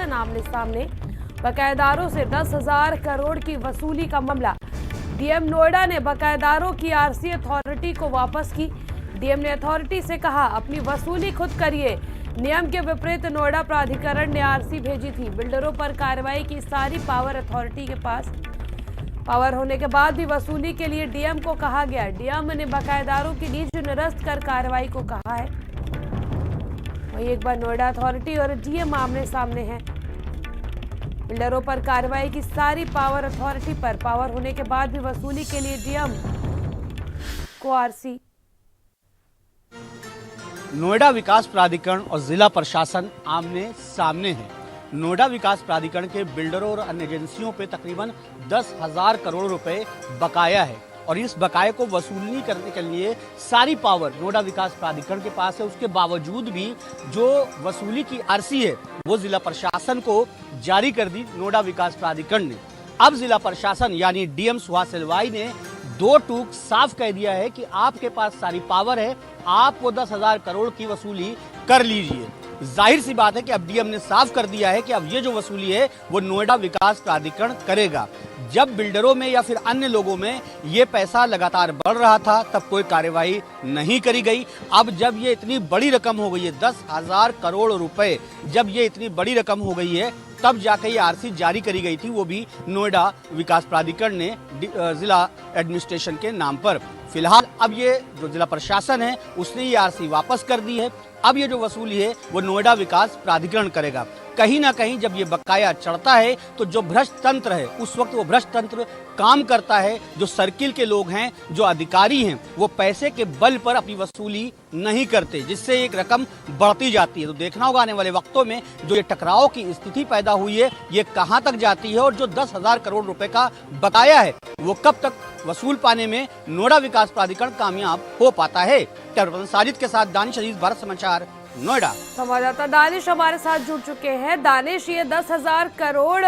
आरोपियां आमने सामने। बकायेदारों से 10,000 करोड़ की वसूली का मामला। डीएम नोएडा ने बकायेदारों की आरसी अथॉरिटी को वापस की। डीएम ने अथॉरिटी से कहा अपनी वसूली खुद करिए। नियम के विपरीत नोएडा प्राधिकरण ने आरसी भेजी थी। बिल्डरों पर कार्रवाई की सारी पावर अथॉरिटी के पास। पावर होने के बाद भी वसूली के लिए डीएम को कहा गया। डीएम ने बकायेदारों की लीज निरस्त कर कार्रवाई को कहा है। वहीं एक बार नोएडा अथॉरिटी और डीएम आमने सामने हैं। बिल्डरों पर कार्रवाई की सारी पावर अथॉरिटी पर। पावर होने के बाद भी वसूली के लिए डीएम को आरसी। नोएडा विकास प्राधिकरण और जिला प्रशासन आमने सामने है। नोएडा विकास प्राधिकरण के बिल्डरों और अन्य एजेंसियों पे तकरीबन 10,000 करोड़ रुपए बकाया है और इस बकाये को वसूली करने के लिए सारी पावर नोएडा विकास प्राधिकरण के पास है। उसके बावजूद भी जो वसूली की आरसी है वो जिला प्रशासन को जारी कर दी नोएडा विकास प्राधिकरण ने। अब जिला प्रशासन यानी डीएम सुहास एलवाई ने दो टूक साफ कह दिया है कि आपके पास सारी पावर है, आप वो 10,000 करोड़ की वसूली कर लीजिए। जाहिर सी बात है कि अब डीएम ने साफ कर दिया है कि अब ये जो वसूली है वो नोएडा विकास प्राधिकरण करेगा। जब बिल्डरों में या फिर अन्य लोगों में ये पैसा लगातार बढ़ रहा था तब कोई कार्यवाही नहीं करी गई। अब जब ये इतनी बड़ी रकम हो गई है 10,000 करोड़ रुपए, जब ये इतनी बड़ी रकम हो गई है तब जाकर ये आरसी जारी करी गई थी, वो भी नोएडा विकास प्राधिकरण ने जिला एडमिनिस्ट्रेशन के नाम पर। फिलहाल अब ये जो जिला प्रशासन है उसने ये आरसी वापस कर दी है। अब ये जो वसूली है वो नोएडा विकास प्राधिकरण करेगा। कहीं ना कहीं जब ये बकाया चढ़ता है तो जो भ्रष्ट तंत्र है उस वक्त वो भ्रष्ट तंत्र काम करता है। जो सर्किल के लोग हैं, जो अधिकारी हैं, वो पैसे के बल पर अपनी वसूली नहीं करते, जिससे एक रकम बढ़ती जाती है। तो देखना होगा आने वाले वक्तों में जो ये टकराव की स्थिति पैदा हुई है ये कहां तक जाती है और जो 10,000 करोड़ रुपए का बकाया है वो कब तक वसूल पाने में नोएडा विकास प्राधिकरण कामयाब हो पाता है। साजिद के साथ दानिश अजीज, भारत समाचार, नोएडा। संवाददाता दानिश हमारे साथ जुड़ चुके हैं। दानिश, ये 10,000 करोड़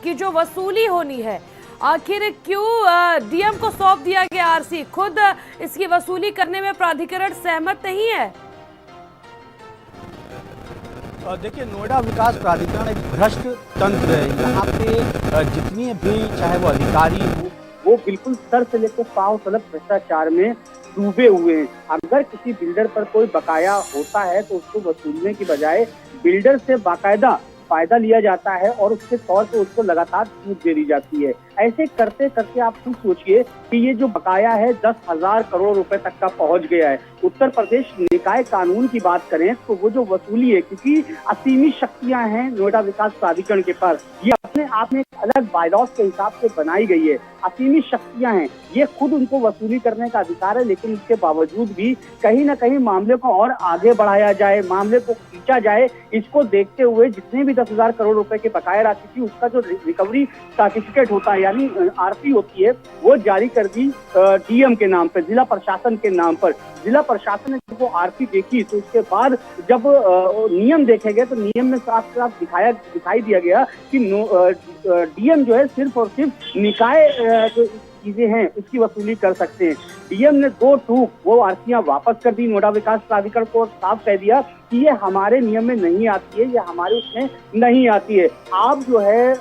की जो वसूली होनी है आखिर क्यों डीएम को सौंप दिया गया आरसी? खुद इसकी वसूली करने में प्राधिकरण सहमत नहीं है। देखिए, नोएडा विकास प्राधिकरण एक भ्रष्ट तंत्र है। यहाँ पे जितनी भी चाहे वो अधिकारी हो वो बिल्कुल सर से लेकर पांव तलक भ्रष्टाचार में डूबे हुए हैं। अगर किसी बिल्डर पर कोई बकाया होता है तो उसको वसूलने की बजाय बिल्डर से बाकायदा फायदा लिया जाता है और उसके तौर पे उसको लगातार छूट दे दी जाती है। ऐसे करते करते आप खुद सोचिए कि ये जो बकाया है 10,000 करोड़ रुपए तक का पहुंच गया है। उत्तर प्रदेश निकाय कानून की बात करें तो वो जो वसूली है, क्योंकि असीमित शक्तियां हैं नोएडा विकास प्राधिकरण के पास, ये अपने आप में एक अलग बायलॉज के हिसाब से बनाई गई है। असीमित शक्तियां हैं, ये खुद उनको वसूली करने का अधिकार है, लेकिन इसके बावजूद भी कहीं ना कहीं मामले को और आगे बढ़ाया जाए, मामले को खींचा जाए। इसको देखते हुए जितने भी 10,000 करोड़ रुपए के बकाया राशि थी उसका जो रिकवरी सर्टिफिकेट होता है यानी आरसी होती है वो जारी कर दी डीएम के नाम पर, जिला प्रशासन के नाम पर। जिला प्रशासन ने जब वो आरसी देखी तो उसके बाद जब नियम देखे गए तो नियम में साफ साफ दिखाई दिया गया कि डीएम जो है सिर्फ और सिर्फ निकाय जो चीजें हैं उसकी वसूली कर सकते हैं। डीएम ने दो टूक वो आरसियां वापस कर दी नोएडा विकास प्राधिकरण को, साफ कह दिया कि ये हमारे नियम में नहीं आती है, ये हमारे उसमें नहीं आती है। आप जो है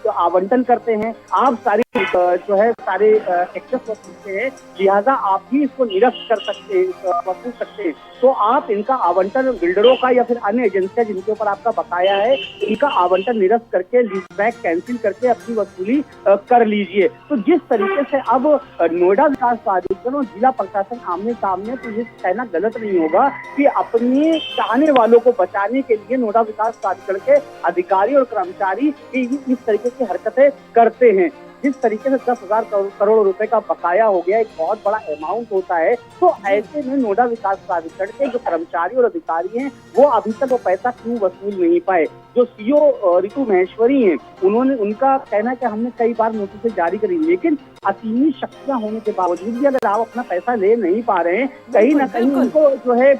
आवंटन करते हैं, आप सारी जो है सारे एक्सेस वसूलते हैं, लिहाजा आप ही इसको निरस्त कर सकते हैं, वसूल सकते हैं। तो आप इनका आवंटन बिल्डरों का या फिर अन्य एजेंसियां जिनके ऊपर आपका बकाया है इनका आवंटन निरस्त करके लीज बैक कैंसिल करके अपनी वसूली कर लीजिए। तो जिस तरीके से अब नोएडा विकास प्राधिकरण और जिला प्रशासन आमने सामने, तो ये कहना गलत नहीं होगा कि अपने चाहने वालों को बचाने के लिए नोएडा विकास प्राधिकरण के अधिकारी और कर्मचारी इस तरीके की हरकतें करते हैं। जिस तरीके से 10,000 करोड़ रुपए का बकाया हो गया, एक बहुत बड़ा अमाउंट होता है, तो ऐसे में नोएडा विकास प्राधिकरण के जो कर्मचारी और अधिकारी हैं वो अभी तक वो पैसा क्यों वसूल नहीं पाए। जो सीओ ऋतु महेश्वरी हैं उनका कहना है कि हमने कई बार नोटिस जारी करी, लेकिन असीमित शक्तियां होने के बावजूद भी अगर आप अपना पैसा ले नहीं पा रहे हैं, कहीं ना कहीं उनको जो है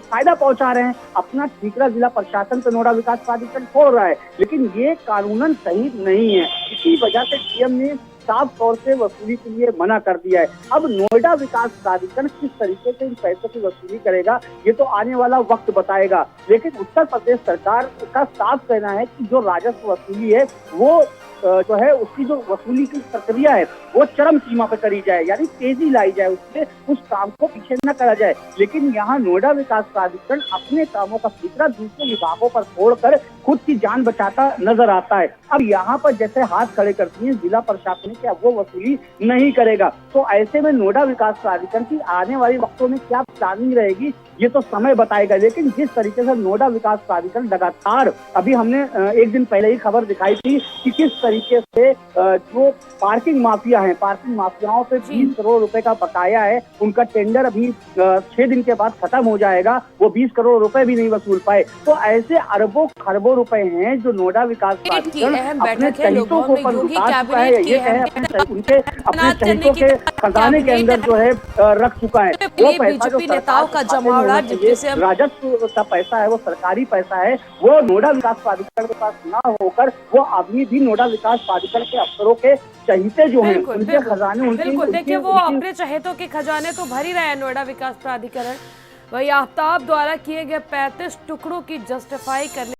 फायदा पहुंचा रहे हैं। अपना ठीकरा जिला प्रशासन तो नोएडा विकास प्राधिकरण छोड़ रहा है, लेकिन ये कानूनन सही नहीं है। इसी वजह से डीएम ने साफ तौर से वसूली के लिए मना कर दिया है। अब नोएडा विकास प्राधिकरण किस तरीके से इन पैसों की वसूली करेगा ये तो आने वाला वक्त बताएगा, लेकिन उत्तर प्रदेश सरकार का साफ कहना है कि जो राजस्व वसूली है वो जो है उसकी जो वसूली की प्रक्रिया है वो चरम सीमा पर करी जाए, यानी तेजी लाई जाए, उससे उस काम को पीछे न करा जाए। लेकिन यहाँ नोएडा विकास प्राधिकरण अपने कामों का सूत्रा दूसरे विभागों पर छोड़कर खुद की जान बचाता नजर आता है। अब यहाँ पर जैसे हाथ खड़े करती है जिला प्रशासन कि अब वो वसूली नहीं करेगा, तो ऐसे में नोएडा विकास प्राधिकरण की आने वाले वक्तों में क्या प्लानिंग रहेगी ये तो समय बताएगा। लेकिन जिस तरीके से नोएडा विकास प्राधिकरण लगातार, अभी हमने एक दिन पहले ही खबर दिखाई थी कि किस तरीके से जो पार्किंग माफिया हैं, पार्किंग माफियाओं पे 20 करोड़ रुपए का बकाया है, उनका टेंडर अभी 6 दिन के बाद खत्म हो जाएगा, वो 20 करोड़ रुपए भी नहीं वसूल पाए। तो ऐसे अरबों खरबों रुपए हैं जो नोएडा विकास प्राधिकरण अपने चहितों को पर लुटा चुका है, ये कहे उनके अपने चहितों के खजाने के अंदर जो है रख चुका है। वो पैसा जो नेताओं का जमावड़ा राजस्व का पैसा है, वो सरकारी पैसा है, वो नोएडा विकास प्राधिकरण के पास ना होकर वो अभी भी नोएडा विकास प्राधिकरण के अफसरों के चहीते जो हैं उनके खजाने बिल्कुल देखिए वो अपने चहेतों के खजाने तो भर ही रहे हैं नोएडा विकास प्राधिकरण। वही आफ्ताब द्वारा किए गए 35 टुकड़ों की जस्टिफाई करने